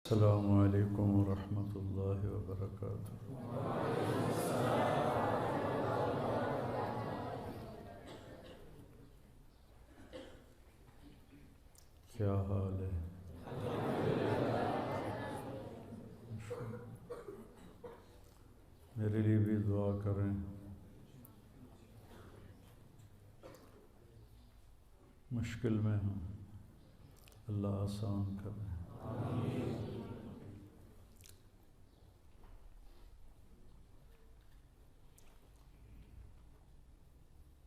السلام علیکم ورحمۃ اللہ وبرکاتہ۔ کیا حال ہے؟ میرے لیے بھی دعا کریں، مشکل میں ہوں، اللہ آسان کریں۔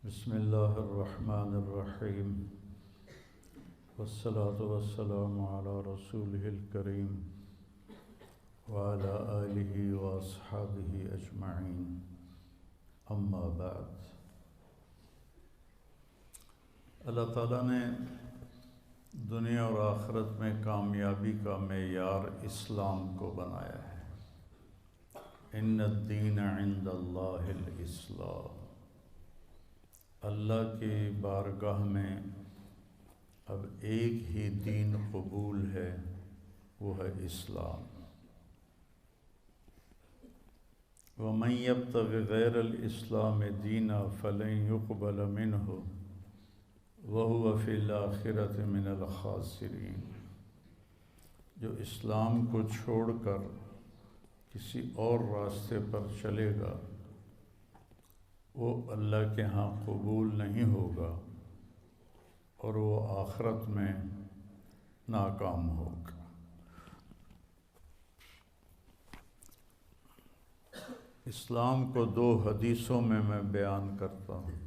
بسم اللہ الرحمن الرحیم، والصلاة والسلام علی رسولہ الکریم وعلی آلہ واصحابہ اجمعین، اما بعد۔ اللہ تعالیٰ نے دنیا اور آخرت میں کامیابی کا معیار اسلام کو بنایا ہے۔ ان الدین عند اللہ الاسلام، اللہ کی بارگاہ میں اب ایک ہی دین قبول ہے، وہ ہے اسلام۔ وَمَن يَبْتَغِ غَيْرَ الْإِسْلَامِ دِينًا فَلَن يُقْبَلَ مِنْهُ وَهُوَ فِي الْآخِرَةِ مِنَ الْخَاسِرِينَ۔ جو اسلام کو چھوڑ کر کسی اور راستے پر چلے گا، وہ اللہ کے ہاں قبول نہیں ہوگا اور وہ آخرت میں ناکام ہوگا۔ اسلام کو دو حدیثوں میں بیان کرتا ہوں۔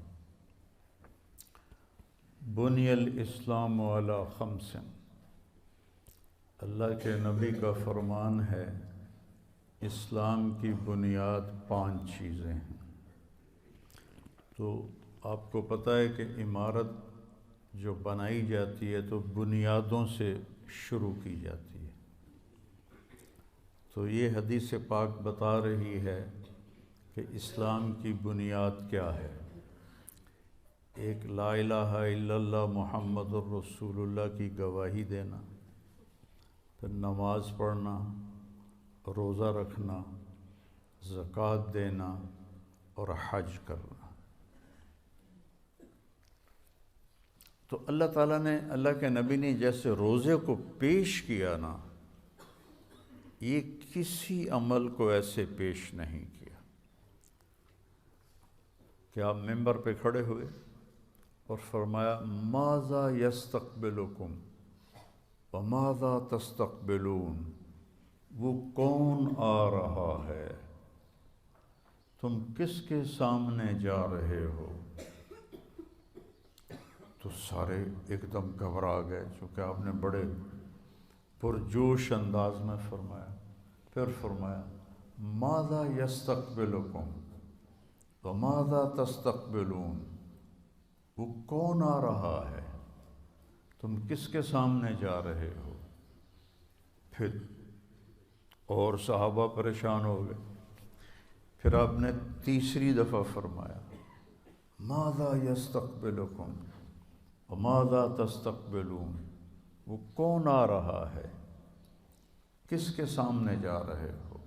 بنی الاسلام علی خمس، اللہ کے نبی کا فرمان ہے اسلام کی بنیاد 5 چیزیں ہیں۔ تو آپ کو پتہ ہے کہ عمارت جو بنائی جاتی ہے تو بنیادوں سے شروع کی جاتی ہے۔ تو یہ حدیث پاک بتا رہی ہے کہ اسلام کی بنیاد کیا ہے۔ ایک لا الہ الا اللہ محمد الرسول اللہ کی گواہی دینا، پھر نماز پڑھنا، روزہ رکھنا، زکوٰۃ دینا اور حج کرنا۔ تو اللہ تعالیٰ نے، اللہ کے نبی نے جیسے روزے کو پیش کیا نا، یہ کسی عمل کو ایسے پیش نہیں کیا کہ آپ ممبر پہ کھڑے ہوئے اور فرمایا ماذا یستقبلکم وماذا تستقبلون، وہ کون آ رہا ہے، تم کس کے سامنے جا رہے ہو۔ تو سارے ایک دم گھبرا گئے، چونکہ آپ نے بڑے پرجوش انداز میں فرمایا۔ پھر فرمایا ماذا یستقبلکم وماذا تستقبلون، وہ کون آ رہا ہے، تم کس کے سامنے جا رہے ہو۔ پھر اور صحابہ پریشان ہو گئے۔ پھر آپ نے تیسری دفعہ فرمایا ماذا یستقبلکم وماذا تستقبلون، وہ کون آ رہا ہے، کس کے سامنے جا رہے ہو۔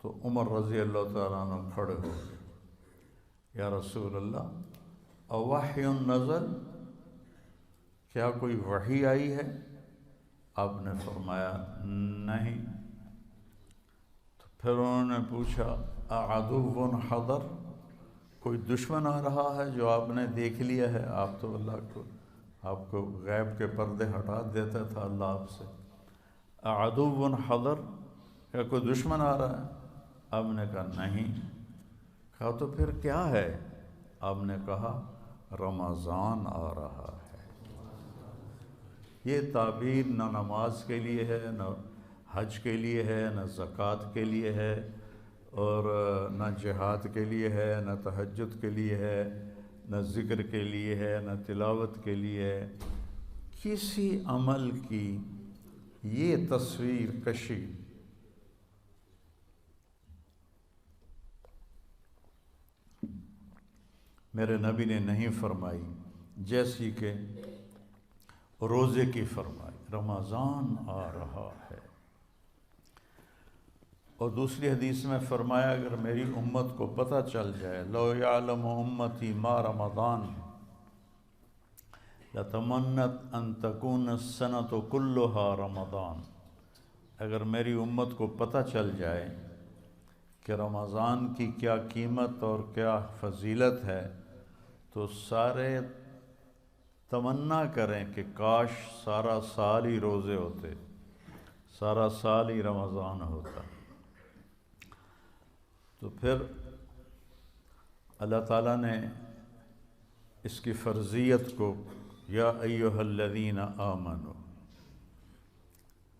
تو عمر رضی اللہ تعالیٰ عنہ کھڑے ہو گئے، یا رسول اللہ اوحی نزل، کیا کوئی وحی آئی ہے۔ آپ نے فرمایا نہیں۔ تو پھر انہوں نے پوچھا اعدو حضر، کوئی دشمن آ رہا ہے جو آپ نے دیکھ لیا ہے۔ آپ تو آپ کو غیب کے پردے ہٹا دیتا تھا اللہ آپ سے۔ اعدو حضر، کیا کوئی دشمن آ رہا ہے۔ آپ نے کہا نہیں۔ کہا تو پھر کیا ہے۔ آپ نے کہا رمضان آ رہا ہے۔ یہ تعبیر نہ نماز کے لیے ہے، نہ حج کے لیے ہے، نہ زکوٰۃ کے لیے ہے، اور نہ جہاد کے لیے ہے، نہ تہجد کے لیے ہے، نہ ذکر کے لیے ہے، نہ تلاوت کے لیے ہے۔ کسی عمل کی یہ تصویر کشی میرے نبی نے نہیں فرمائی، جیسی کہ روزے کی فرمائی، رمضان آ رہا ہے۔ اور دوسری حدیث میں فرمایا اگر میری امت کو پتہ چل جائے لو یعلم امتی ما رمضان لتمنت ان تکون السنۃ کلھا رمضان، اگر میری امت کو پتہ چل جائے کہ رمضان کی کیا قیمت اور کیا فضیلت ہے تو سارے تمنا کریں کہ کاش سارا سال ہی روزے ہوتے، سارا سال ہی رمضان ہوتا۔ تو پھر اللہ تعالیٰ نے اس کی فرضیت کو یا ایھا الذین آمنوا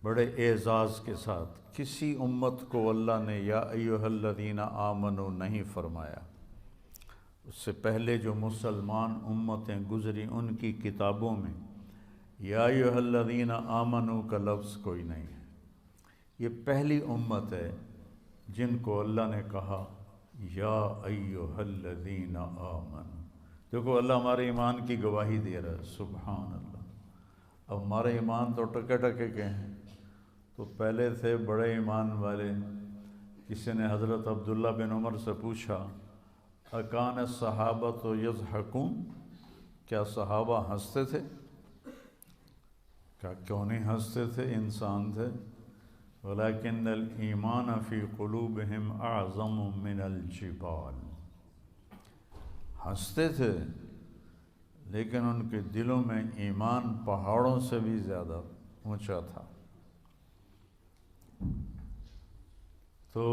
بڑے اعزاز کے ساتھ، کسی امت کو اللہ نے یا ایھا الذین آمنوا نہیں فرمایا، اس سے پہلے جو مسلمان امتیں گزری ان کی کتابوں میں یا ایھا الذین آمنوا کا لفظ کوئی نہیں ہے۔ یہ پہلی امت ہے جن کو اللہ نے کہا یا ایھا الذین آمنوا۔ دیکھو اللہ ہمارے ایمان کی گواہی دے رہا ہے، سبحان اللہ۔ اب ہمارے ایمان تو ٹکے ٹکے کے ہیں، تو پہلے تھے بڑے ایمان والے۔ کسی نے حضرت عبداللہ بن عمر سے پوچھا اکان الصحابۃ یضحکون، کیا صحابہ ہنستے تھے؟ کیوں نہیں ہنستے تھے، انسان تھے۔ ولیکن الایمان فی قلوبہم اعظم من الجبال، ہنستے تھے لیکن ان کے دلوں میں ایمان پہاڑوں سے بھی زیادہ اونچا تھا۔ تو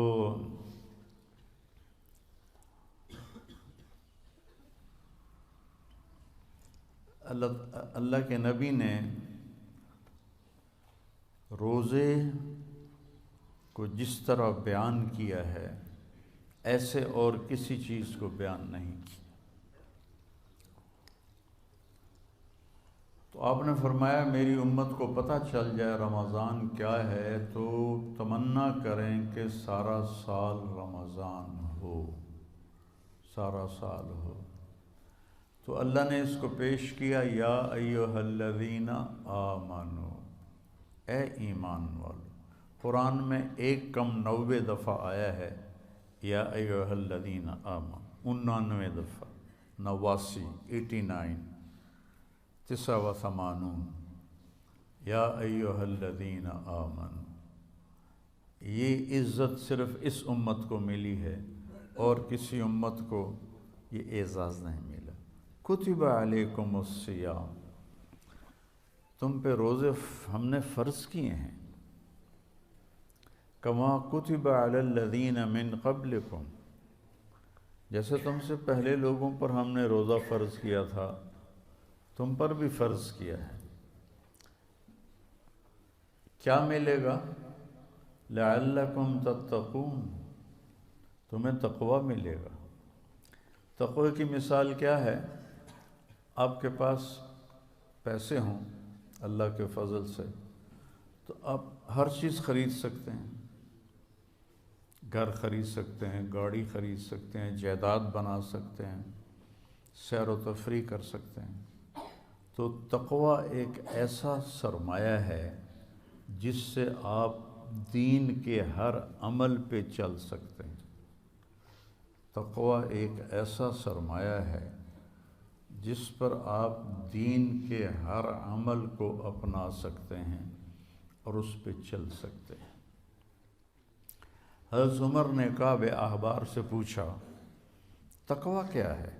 اللہ کے نبی نے روزے کو جس طرح بیان کیا ہے ایسے اور کسی چیز کو بیان نہیں کیا۔ تو آپ نے فرمایا میری امت کو پتہ چل جائے رمضان کیا ہے تو تمنا کریں کہ سارا سال رمضان ہو، سارا سال ہو۔ تو اللہ نے اس کو پیش کیا یا ایھا الذین آمنوا، اے ایمان والو۔ قرآن میں ایک کم 90 دفعہ آیا ہے یا ایھا الذین آمنوا، 99 دفعہ، 89، 89، 89 یا ایھا الذین آمنوا۔ یہ عزت صرف اس امت کو ملی ہے اور کسی امت کو یہ اعزاز نہیں ملا۔ کتب علیکم الصیام، تم پہ روزے ہم نے فرض کیے ہیں، کما کتب علی الذین من قبلکم، جیسے تم سے پہلے لوگوں پر ہم نے روزہ فرض کیا تھا تم پر بھی فرض کیا ہے۔ کیا ملے گا؟ لعلکم تتقون، تمہیں تقوی ملے گا۔ تقوی کی مثال کیا ہے؟ آپ کے پاس پیسے ہوں اللہ کے فضل سے تو آپ ہر چیز خرید سکتے ہیں، گھر خرید سکتے ہیں، گاڑی خرید سکتے ہیں، جائیداد بنا سکتے ہیں، سیر و تفریح کر سکتے ہیں۔ تو تقوی ایک ایسا سرمایہ ہے جس سے آپ دین کے ہر عمل پہ چل سکتے ہیں۔ تقوی ایک ایسا سرمایہ ہے جس پر آپ دین کے ہر عمل کو اپنا سکتے ہیں اور اس پہ چل سکتے ہیں۔ حضرت عمر نے کعب احبار سے پوچھا تقوی کیا ہے؟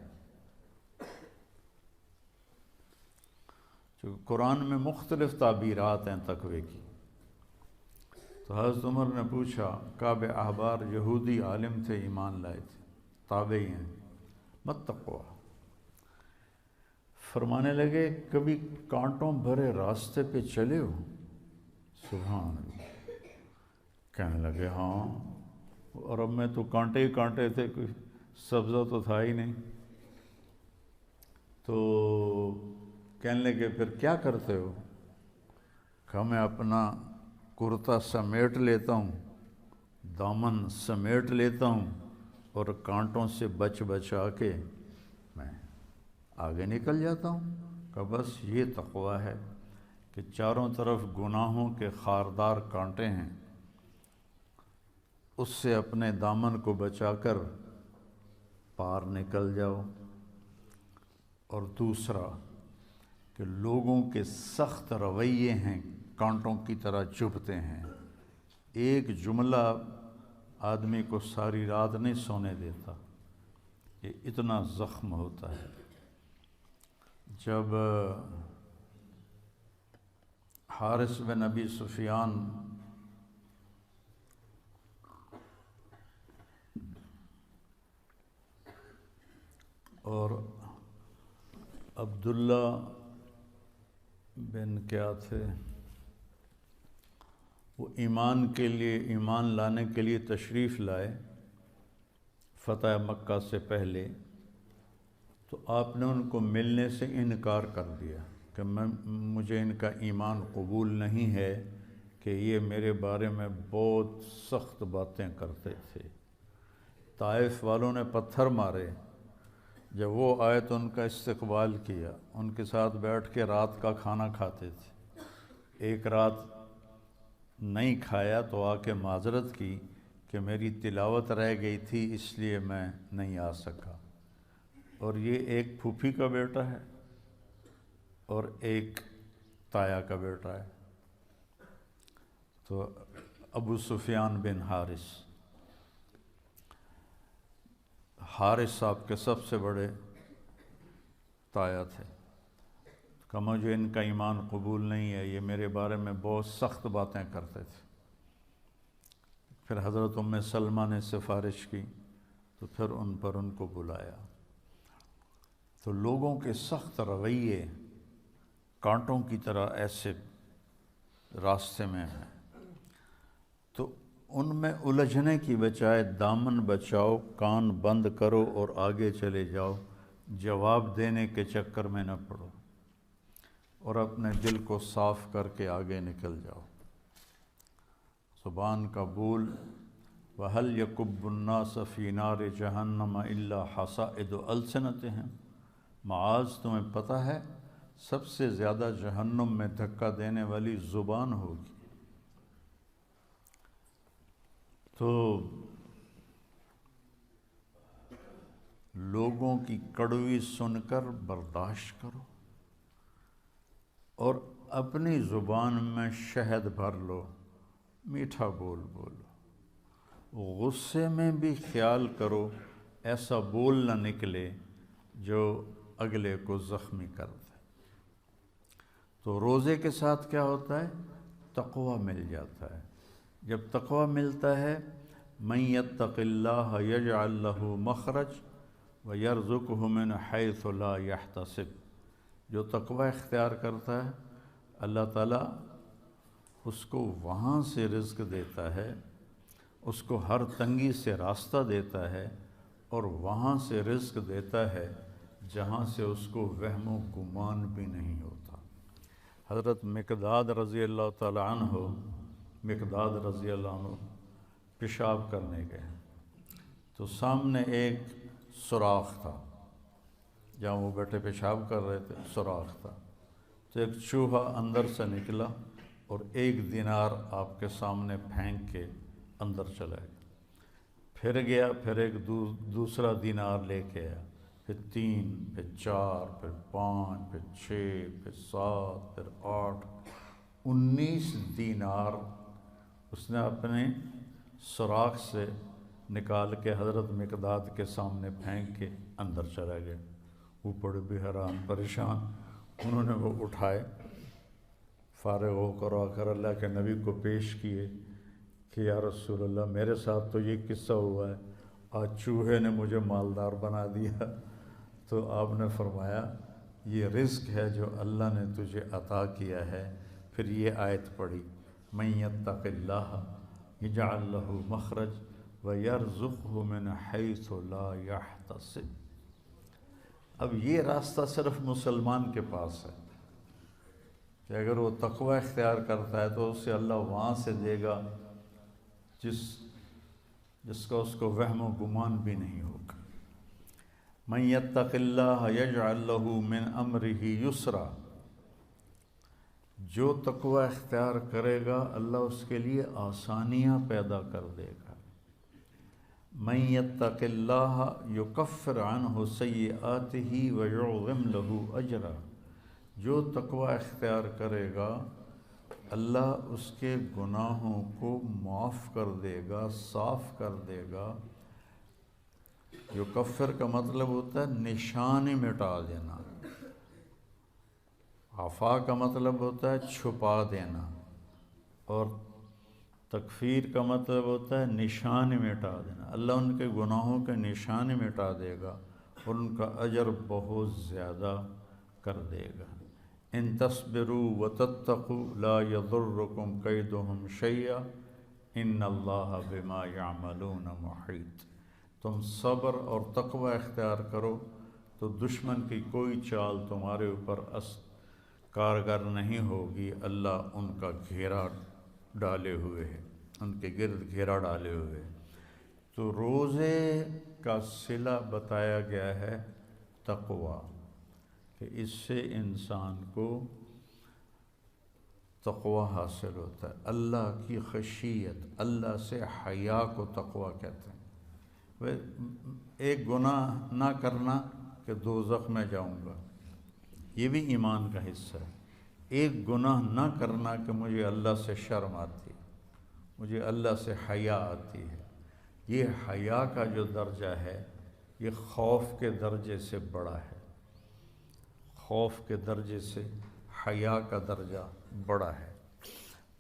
چونکہ قرآن میں مختلف تعبیرات ہیں تقوی کی، تو حضرت عمر نے پوچھا، کعب احبار یہودی عالم تھے، ایمان لائے تھے، تابعی ہیں، مت تقوی۔ فرمانے لگے کبھی کانٹوں بھرے راستے پہ چلے ہو؟ سبحان اللہ۔ کہنے لگے ہاں، اور اب میں تو کانٹے ہی کانٹے تھے، کوئی سبزہ تو تھا ہی نہیں۔ تو کہنے لگے پھر کیا کرتے ہو؟ کہ میں اپنا کرتا سمیٹ لیتا ہوں، دامن سمیٹ لیتا ہوں اور کانٹوں سے بچا کے میں آگے نکل جاتا ہوں۔ کہ بس یہ تقوی ہے کہ چاروں طرف گناہوں کے خاردار کانٹے ہیں، اس سے اپنے دامن کو بچا کر پار نکل جاؤ، اور دوسرا کہ لوگوں کے سخت رویے ہیں کانٹوں کی طرح چبھتے ہیں، ایک جملہ آدمی کو ساری رات نہیں سونے دیتا، یہ اتنا زخم ہوتا ہے۔ جب حارث بن ابی سفیان اور عبداللہ بن کیا تھے، وہ ایمان لانے کے لیے تشریف لائے فتح مکہ سے پہلے، تو آپ نے ان کو ملنے سے انکار کر دیا کہ مجھے ان کا ایمان قبول نہیں ہے، کہ یہ میرے بارے میں بہت سخت باتیں کرتے تھے۔ طائف والوں نے پتھر مارے، جب وہ آئے تو ان کا استقبال کیا، ان کے ساتھ بیٹھ کے رات کا کھانا کھاتے تھے۔ ایک رات نہیں کھایا تو آ کے معذرت کی کہ میری تلاوت رہ گئی تھی اس لیے میں نہیں آ سکا، اور یہ ایک پھوپھی کا بیٹا ہے اور ایک تایا کا بیٹا ہے۔ تو ابو سفیان بن حارث صاحب کے سب سے بڑے تایا تھے، کہ مجھے ان کا ایمان قبول نہیں ہے، یہ میرے بارے میں بہت سخت باتیں کرتے تھے۔ پھر حضرت ام سلمہ نے سفارش کی تو پھر ان کو بلایا۔ تو لوگوں کے سخت رویے کانٹوں کی طرح ایسے راستے میں ہیں، تو ان میں الجھنے کی بجائے دامن بچاؤ، کان بند کرو اور آگے چلے جاؤ، جواب دینے کے چکر میں نہ پڑو، اور اپنے دل کو صاف کر کے آگے نکل جاؤ۔ زبان کا بول، وَهَلْ يَكُبُّ النَّاسَ فِي نَارِ جَهَنَّمَ إِلَّا حَصَائِدُ أَلْسِنَتِهِمْ، معاذ تمہیں پتہ ہے سب سے زیادہ جہنم میں دھکا دینے والی زبان ہوگی۔ تو لوگوں کی کڑوی سن کر برداشت کرو، اور اپنی زبان میں شہد بھر لو، میٹھا بول بولو، غصے میں بھی خیال کرو ایسا بول نہ نکلے جو اگلے کو زخمی کر دے۔ تو روزے کے ساتھ کیا ہوتا ہے؟ تقوی مل جاتا ہے۔ جب تقوی ملتا ہے، مَن يَتَّقِ اللَّهَ يَجْعَلْ لَهُ مَخْرَجَ وَيَرْزُقْهُ مِنْ حَيْثُ لَا يَحْتَسِبُ، جو تقوی اختیار کرتا ہے اللہ تعالیٰ اس کو وہاں سے رزق دیتا ہے، اس کو ہر تنگی سے راستہ دیتا ہے، اور وہاں سے رزق دیتا ہے جہاں سے اس کو وہم و گمان بھی نہیں ہوتا۔ حضرت مقداد رضی اللہ تعالیٰ عنہ پیشاب کرنے گئے، تو سامنے ایک سوراخ تھا، جہاں وہ بیٹھے پیشاب کر رہے تھے سوراخ تھا، تو ایک چوہا اندر سے نکلا اور 1 دینار آپ کے سامنے پھینک کے اندر چلا گیا، پھر گیا، پھر ایک دوسرا دینار لے کے آیا، پھر 3، پھر 4، پھر 5، پھر 6، پھر 7، پھر 8، 19 دینار اس نے اپنے سوراخ سے نکال کے حضرت مقداد کے سامنے پھینک کے اندر چلا گیا۔ وہ بڑے بھی حیران پریشان، انہوں نے وہ اٹھائے، فارغ ہو کر آ کر اللہ کے نبی کو پیش کیے کہ یا رسول اللہ، میرے ساتھ تو یہ قصہ ہوا ہے، آج چوہے نے مجھے مالدار بنا دیا۔ تو آپ نے فرمایا یہ رزق ہے جو اللہ نے تجھے عطا کیا ہے۔ پھر یہ آیت پڑھی، مَن يَتَّقِ اللَّهَ يَجْعَلْ لَهُ مَخْرَجَ وَيَرْزُقْهُ مِنْ حَيْثُ لَا يَحْتَسِبُ۔ اب یہ راستہ صرف مسلمان کے پاس ہے کہ اگر وہ تقوی اختیار کرتا ہے تو اسے اللہ وہاں سے دے گا جس کا اس کو وہم و گمان بھی نہیں ہوگا۔ مَن يَتَّقِ اللَّهَ يَجْعَلْ لَهُ مِنْ أَمْرِهِ يُسْرًا، جو تقوی اختیار کرے گا اللہ اس کے لیے آسانیاں پیدا کر دے گا۔ من یتق اللہ یکفر عنہ سیئاتہ ویعظم لہ اجرا، جو تقوی اختیار کرے گا اللہ اس کے گناہوں کو معاف کر دے گا، صاف کر دے گا۔ یکفر کا مطلب ہوتا ہے نشانی مٹا دینا، عفا کا مطلب ہوتا ہے چھپا دینا، اور تکفیر کا مطلب ہوتا ہے نشان مٹا دینا۔ اللہ ان کے گناہوں کے نشان مٹا دے گا اور ان کا اجر بہت زیادہ کر دے گا۔ ان تصبروا وتتقوا لا یضرکم کیدہم شیئا ان اللہ بما یعملون محیط۔ تم صبر اور تقوی اختیار کرو تو دشمن کی کوئی چال تمہارے اوپر کارگر نہیں ہوگی، اللہ ان کا گھیرا ڈالے ہوئے ہے، ان کے گرد گھیرا ڈالے ہوئے۔ تو روزے کا صلہ بتایا گیا ہے تقوی، کہ اس سے انسان کو تقوی حاصل ہوتا ہے، اللہ کی خشیت، اللہ سے حیا کو تقوی کہتے ہیں۔ ایک گناہ نہ کرنا کہ دوزخ میں جاؤں گا، یہ بھی ایمان کا حصہ ہے۔ ایک گناہ نہ کرنا کہ مجھے اللہ سے شرم آتی ہے، مجھے اللہ سے حیا آتی ہے، یہ حیا کا جو درجہ ہے یہ خوف کے درجے سے بڑا ہے، خوف کے درجے سے حیا کا درجہ بڑا ہے۔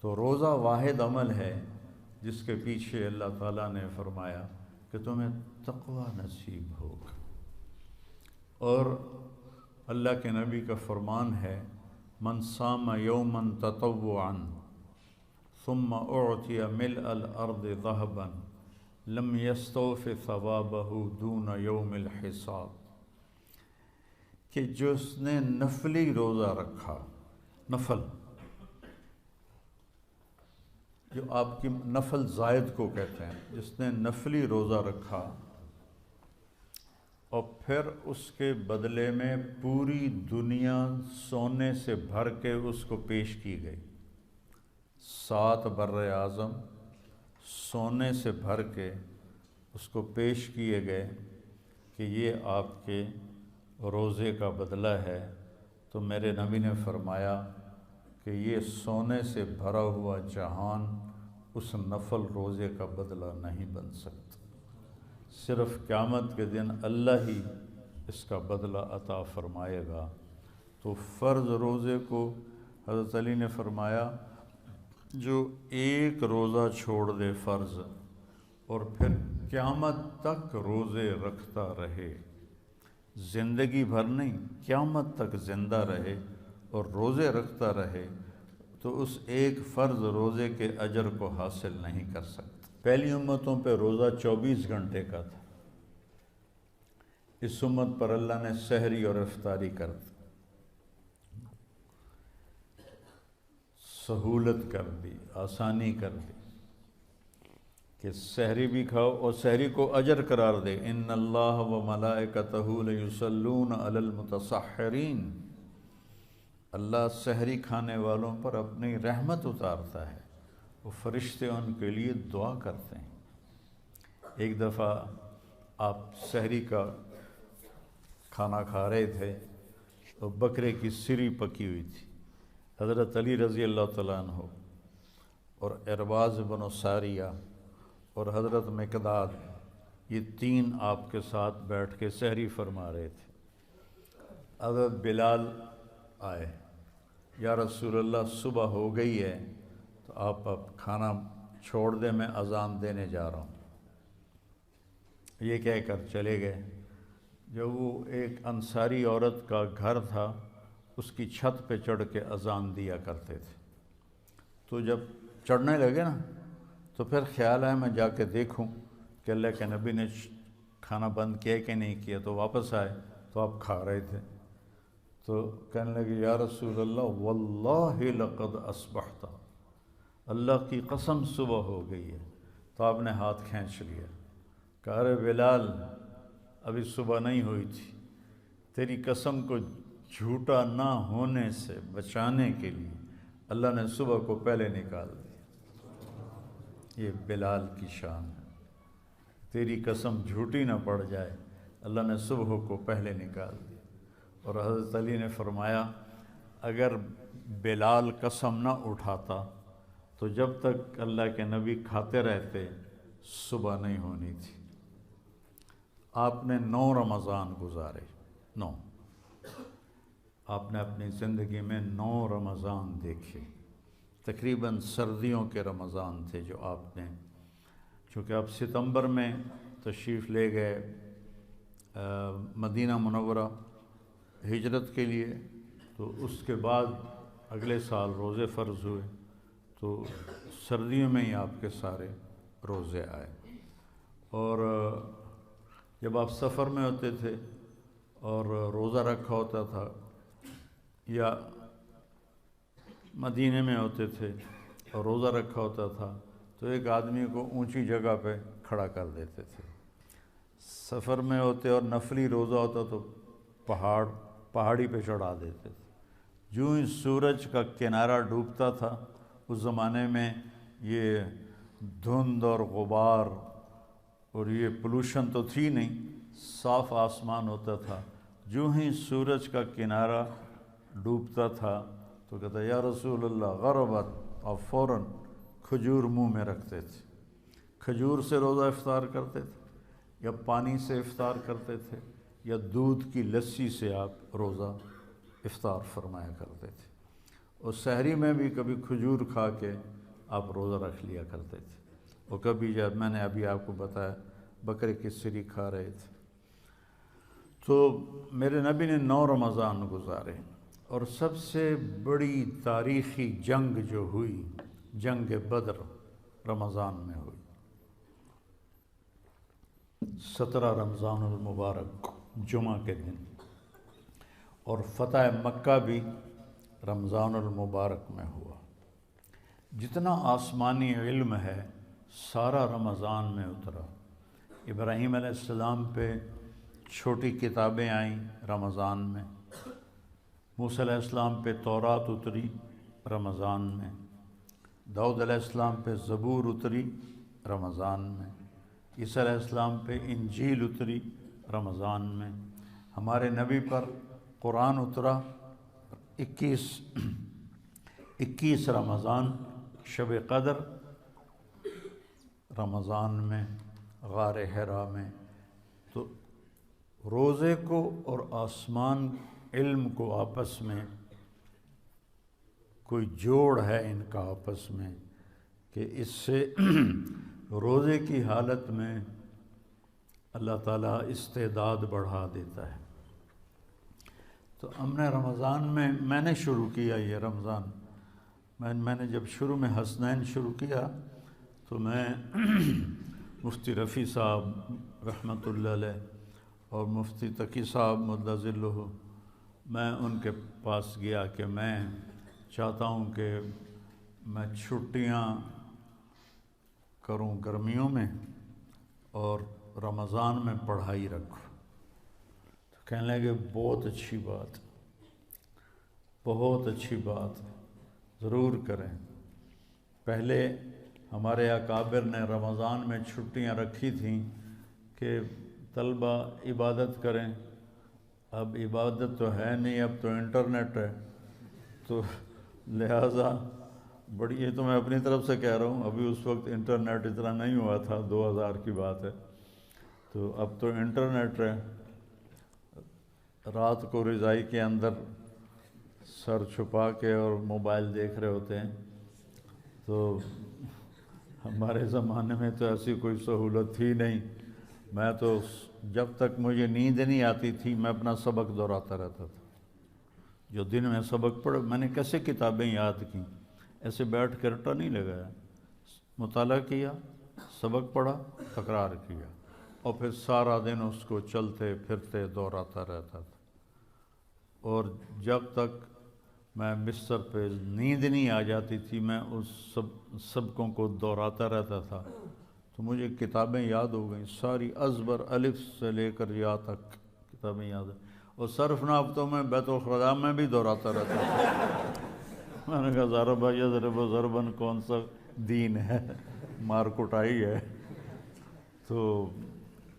تو روزہ واحد عمل ہے جس کے پیچھے اللہ تعالیٰ نے فرمایا کہ تمہیں تقوی نصیب ہوگا، اور اللہ کے نبی کا فرمان ہے من صام یوما تطوعا ثم اعطی ملء الارض ذهبا لم یستوف ثوابه دون یوم الحساب، کہ جس نے نفلی روزہ رکھا، نفل جو آپ کی نفل زائد کو کہتے ہیں، جس نے نفلی روزہ رکھا اور پھر اس کے بدلے میں پوری دنیا سونے سے بھر کے اس کو پیش کی گئی، 7 بر اعظم سونے سے بھر کے اس کو پیش کیے گئے کہ یہ آپ کے روزے کا بدلہ ہے، تو میرے نبی نے فرمایا کہ یہ سونے سے بھرا ہوا جہان اس نفل روزے کا بدلہ نہیں بن سکتا، صرف قیامت کے دن اللہ ہی اس کا بدلہ عطا فرمائے گا۔ تو فرض روزے کو حضرت علی نے فرمایا جو ایک روزہ چھوڑ دے فرض اور پھر قیامت تک روزے رکھتا رہے، زندگی بھر نہیں، قیامت تک زندہ رہے اور روزے رکھتا رہے، تو اس ایک فرض روزے کے اجر کو حاصل نہیں کر سکتا۔ پہلی امتوں پہ روزہ 24 گھنٹے کا تھا، اس امت پر اللہ نے سحری اور افطاری کر دی، سہولت کر دی، آسانی کر دی کہ سحری بھی کھاؤ اور سحری کو اجر قرار دے۔ ان اللہ و ملائکتہ لیصلون علی المتصحرین، اللہ سحری کھانے والوں پر اپنی رحمت اتارتا ہے، وہ فرشتے ان کے لیے دعا کرتے ہیں۔ ایک دفعہ آپ سحری کا کھانا کھا رہے تھے تو بکرے کی سری پکی ہوئی تھی، حضرت علی رضی اللہ تعالیٰ عنہ اور ارباز بن ساریہ اور حضرت مقداد، یہ 3 آپ کے ساتھ بیٹھ کے سحری فرما رہے تھے۔ حضرت بلال آئے، یا رسول اللہ صبح ہو گئی ہے تو آپ اب کھانا چھوڑ دیں، میں اذان دینے جا رہا ہوں۔ یہ کہہ کر چلے گئے۔ جب وہ ایک انصاری عورت کا گھر تھا، اس کی چھت پہ چڑھ کے اذان دیا کرتے تھے، تو جب چڑھنے لگے نا تو پھر خیال آیا میں جا کے دیکھوں کہ اللہ کے نبی نے کھانا بند کیا کہ نہیں کیا، تو واپس آئے تو آپ کھا رہے تھے، تو کہنے لگے یا رسول اللہ واللہ لقد اصبحت، اللہ کی قسم صبح ہو گئی ہے۔ تو آپ نے ہاتھ کھینچ لیا، کہا ارے بلال ابھی صبح نہیں ہوئی تھی، تیری قسم کو جھوٹا نہ ہونے سے بچانے کے لیے اللہ نے صبح کو پہلے نکال دیا۔ یہ بلال کی شان ہے۔ تیری قسم جھوٹی نہ پڑ جائے، اللہ نے صبح کو پہلے نکال دیا۔ اور حضرت علی نے فرمایا اگر بلال قسم نہ اٹھاتا تو جب تک اللہ کے نبی کھاتے رہتے صبح نہیں ہونی تھی۔ آپ نے 9 رمضان گزارے، 9، آپ نے اپنی زندگی میں 9 رمضان دیکھے، تقریباً سردیوں کے رمضان تھے جو آپ نے، چونکہ آپ ستمبر میں تشریف لے گئے مدینہ منورہ ہجرت کے لیے، تو اس کے بعد اگلے سال روزے فرض ہوئے، تو سردیوں میں ہی آپ کے سارے روزے آئے۔ اور جب آپ سفر میں ہوتے تھے اور روزہ رکھا ہوتا تھا یا مدینے میں ہوتے تھے اور روزہ رکھا ہوتا تھا تو ایک آدمی کو اونچی جگہ پہ کھڑا کر دیتے تھے۔ سفر میں ہوتے اور نفلی روزہ ہوتا تو پہاڑی پہ چڑھا دیتے تھے۔ جو ہی سورج کا کنارہ ڈوبتا تھا، اس زمانے میں یہ دھند اور غبار اور یہ پولوشن تو تھی نہیں، صاف آسمان ہوتا تھا، جو ہی سورج کا کنارہ ڈوبتا تھا تو کہتا یا رسول اللہ غربت، اور فوراً کھجور منہ میں رکھتے تھے، کھجور سے روزہ افطار کرتے تھے یا پانی سے افطار کرتے تھے یا دودھ کی لسی سے آپ روزہ افطار فرمایا کرتے تھے، اور سحری میں بھی کبھی کھجور کھا کے آپ روزہ رکھ لیا کرتے تھے، اور کبھی جب میں نے ابھی آپ کو بتایا بکرے کی سری کھا رہے تھے۔ تو میرے نبی نے 9 رمضان گزارے، اور سب سے بڑی تاریخی جنگ جو ہوئی، جنگ بدر، رمضان میں ہوئی، 17 رمضان المبارک جمعہ کے دن، اور فتح مکہ بھی رمضان المبارک میں ہوا۔ جتنا آسمانی علم ہے سارا رمضان میں اترا۔ ابراہیم علیہ السلام پہ چھوٹی کتابیں آئیں رمضان میں، موسیٰ علیہ السلام پہ تورات اتری رمضان میں، داؤد علیہ السلام پہ زبور اتری رمضان میں، عیسیٰ علیہ السلام پہ انجیل اتری رمضان میں، ہمارے نبی پر قرآن اترا 21 رمضان، شب قدر رمضان میں غار حرا میں۔ تو روزے کو اور آسمان علم کو آپس میں کوئی جوڑ ہے ان کا آپس میں کہ اس سے روزے کی حالت میں اللہ تعالیٰ استعداد بڑھا دیتا ہے۔ تو ہم نے رمضان میں نے شروع کیا یہ رمضان، میں نے جب شروع میں حسنین شروع کیا تو میں مفتی رفیع صاحب رحمۃ اللہ علیہ اور مفتی تقی صاحب مدظ ذلہ، میں ان کے پاس گیا کہ میں چاہتا ہوں کہ میں چھٹیاں کروں گرمیوں میں اور رمضان میں پڑھائی رکھوں۔ تو کہنے لگے بہت اچھی بات، بہت اچھی بات، ضرور کریں۔ پہلے ہمارے اکابر نے رمضان میں چھٹیاں رکھی تھیں کہ طلبہ عبادت کریں، اب عبادت تو ہے نہیں، اب تو انٹرنیٹ ہے، تو لہٰذا بڑی، یہ تو میں اپنی طرف سے کہہ رہا ہوں، ابھی اس وقت انٹرنیٹ اتنا نہیں ہوا تھا، 2000 کی بات ہے، تو اب تو انٹرنیٹ ہے، رات کو رضائی کے اندر سر چھپا کے اور موبائل دیکھ رہے ہوتے ہیں۔ تو ہمارے زمانے میں تو ایسی کوئی سہولت تھی نہیں، میں تو جب تک مجھے نیند نہیں آتی تھی میں اپنا سبق دہراتا رہتا تھا۔ جو دن میں سبق پڑھا، میں نے کیسے کتابیں یاد کیں، ایسے بیٹھ کے رٹا نہیں لگایا، مطالعہ کیا، سبق پڑھا، تکرار کیا، اور پھر سارا دن اس کو چلتے پھرتے دہراتا رہتا تھا، اور جب تک میں بستر پہ نیند نہیں آ جاتی تھی میں اس سبقوں کو دہراتا رہتا تھا، تو مجھے کتابیں یاد ہو گئیں ساری، ازبر، الف سے لے کر یا تک کتابیں یاد ہیں، اور صرف نافتوں میں بیت الخلاء میں بھی دہراتا رہتا تھا۔ میں نے کہا ضرب یضرب ضرباً کون سا دین ہے، مار کٹائی ہے۔ تو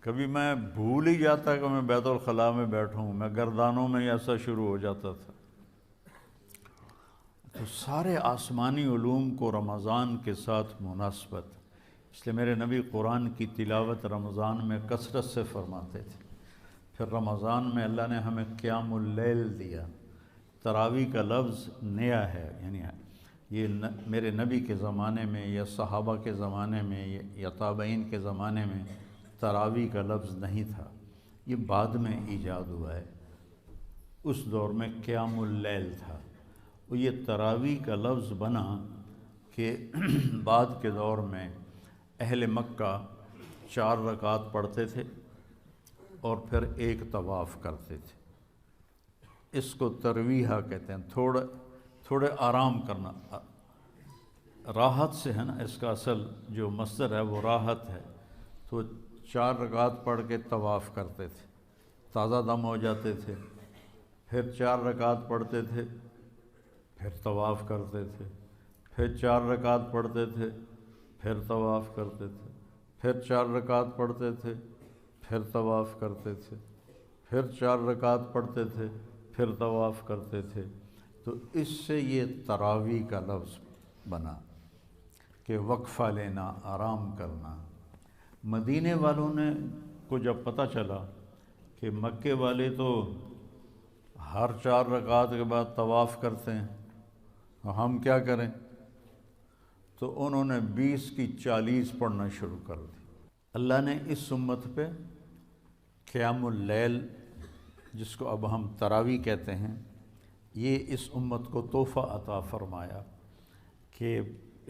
کبھی میں بھول ہی جاتا کہ میں بیت الخلاء میں بیٹھوں، میں گردانوں میں ایسا شروع ہو جاتا تھا۔ تو سارے آسمانی علوم کو رمضان کے ساتھ مناسبت، اس لیے میرے نبی قرآن کی تلاوت رمضان میں کثرت سے فرماتے تھے۔ پھر رمضان میں اللہ نے ہمیں قیام اللیل دیا۔ تراویح کا لفظ نیا ہے، یعنی یہ میرے نبی کے زمانے میں یا صحابہ کے زمانے میں یا تابعین کے زمانے میں تراویح کا لفظ نہیں تھا، یہ بعد میں ایجاد ہوا ہے۔ اس دور میں قیام اللیل تھا، اور یہ تراویح کا لفظ بنا کہ بعد کے دور میں اہل مکہ 4 رکعت پڑھتے تھے اور پھر ایک طواف کرتے تھے۔ اس کو ترویحہ کہتے ہیں، تھوڑے آرام کرنا، راحت سے ہے نا، اس کا اصل جو مصدر ہے وہ راحت ہے۔ تو 4 رکعت پڑھ کے طواف کرتے تھے، تازہ دم ہو جاتے تھے، پھر 4 رکعت پڑھتے تھے، پھر طواف کرتے تھے، پھر 4 رکعت پڑھتے تھے، پھر طواف کرتے تھے، پھر 4 رکعت پڑھتے تھے، پھر طواف کرتے تھے، پھر 4 رکعت پڑھتے تھے، پھر طواف کرتے تھے۔ تو اس سے یہ تراویح کا لفظ بنا کہ وقفہ لینا، آرام کرنا۔ مدینے والوں نے کو جب پتہ چلا کہ مکے والے تو ہر 4 رکعت کے بعد طواف کرتے ہیں، ہم کیا کریں؟ تو انہوں نے 20 کی 40 پڑھنا شروع کر دی۔ اللہ نے اس امت پہ قیام اللیل، جس کو اب ہم تراویح کہتے ہیں، یہ اس امت کو تحفہ عطا فرمایا کہ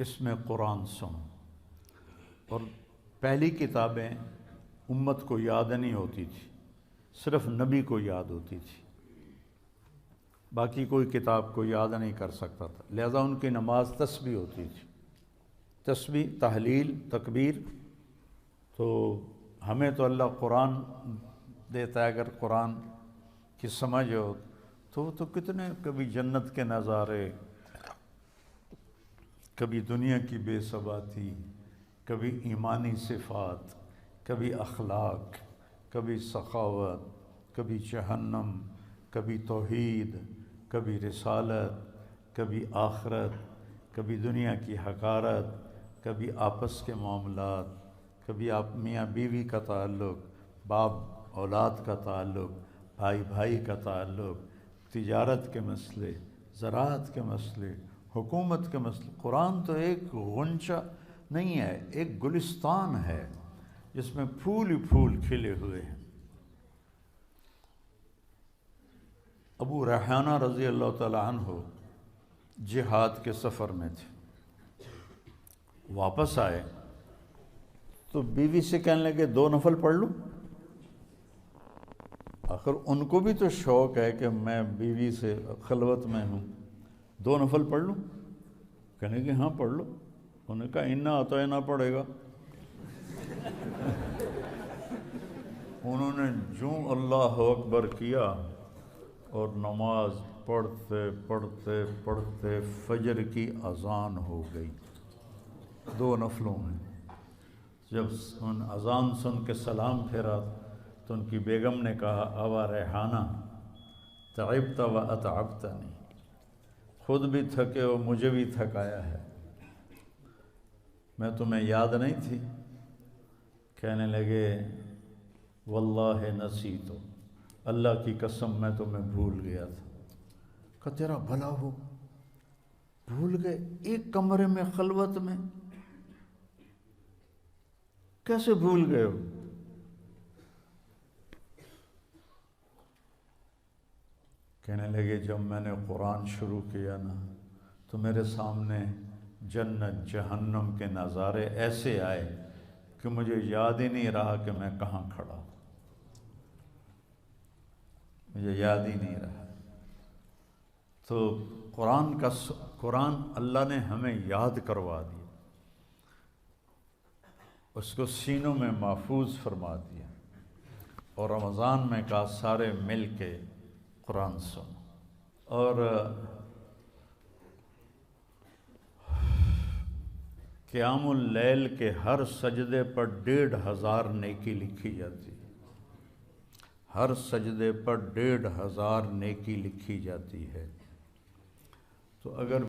اس میں قرآن سنو۔ اور پہلی کتابیں امت کو یاد نہیں ہوتی تھی، صرف نبی کو یاد ہوتی تھی، باقی کوئی کتاب کو یاد نہیں کر سکتا تھا، لہذا ان کی نماز تسبیح ہوتی تھی، تسبیح، تحلیل، تکبیر۔ تو ہمیں تو اللہ قرآن دیتا ہے، اگر قرآن کی سمجھ ہو تو کتنے کبھی جنت کے نظارے، کبھی دنیا کی بے ثباتی، کبھی ایمانی صفات، کبھی اخلاق، کبھی سخاوت، کبھی جہنم، کبھی توحید، کبھی رسالت، کبھی آخرت، کبھی دنیا کی حقارت، کبھی آپس کے معاملات، کبھی آپ میاں بیوی کا تعلق، باپ اولاد کا تعلق، بھائی بھائی کا تعلق، تجارت کے مسئلے، زراعت کے مسئلے، حکومت کے مسئلے۔ قرآن تو ایک غنچہ نہیں ہے، ایک گلستان ہے جس میں پھول ہی پھول کھلے ہوئے ہیں۔ ابو ریحانہ رضی اللہ تعالیٰ عنہ جہاد کے سفر میں تھے، واپس آئے تو بیوی سے کہنے لگے 2 نفل پڑھ لوں۔ آخر ان کو بھی تو شوق ہے کہ میں بیوی سے خلوت میں ہوں، 2 نفل پڑھ لوں؟ کہنے کہ ہاں پڑھ لو۔ انہوں نے کہا انا اطعنا پڑھے گا۔ انہوں نے جو اللہ اکبر کیا اور نماز پڑھتے پڑھتے پڑھتے فجر کی اذان ہو گئی 2 نفلوں میں۔ جب ان اذان سن کے سلام پھیرا تو ان کی بیگم نے کہا ابا ریحانہ تعبت و اتعبتنی، خود بھی تھکے ہو، مجھے بھی تھکایا ہے، میں تمہیں یاد نہیں تھی؟ کہنے لگے واللہ نسیتو، اللہ کی قسم میں تمہیں بھول گیا تھا۔ کہا تیرا بھلا ہو، بھول گئے؟ ایک کمرے میں خلوت میں کیسے بھول گئے ہو؟ کہنے لگے جب میں نے قرآن شروع کیا نا تو میرے سامنے جنت جہنم کے نظارے ایسے آئے کہ مجھے یاد ہی نہیں رہا کہ میں کہاں کھڑا ہوں، مجھے یاد ہی نہیں رہا۔ تو قرآن اللہ نے ہمیں یاد کروا دیا، اس کو سینوں میں محفوظ فرما دیا، اور رمضان میں کہا سارے مل کے قرآن سنو۔ اور قیام اللیل کے ہر سجدے پر 1500 نیکی لکھی جاتی ہے، ہر سجدے پر 1500 نیکی لکھی جاتی ہے۔ تو اگر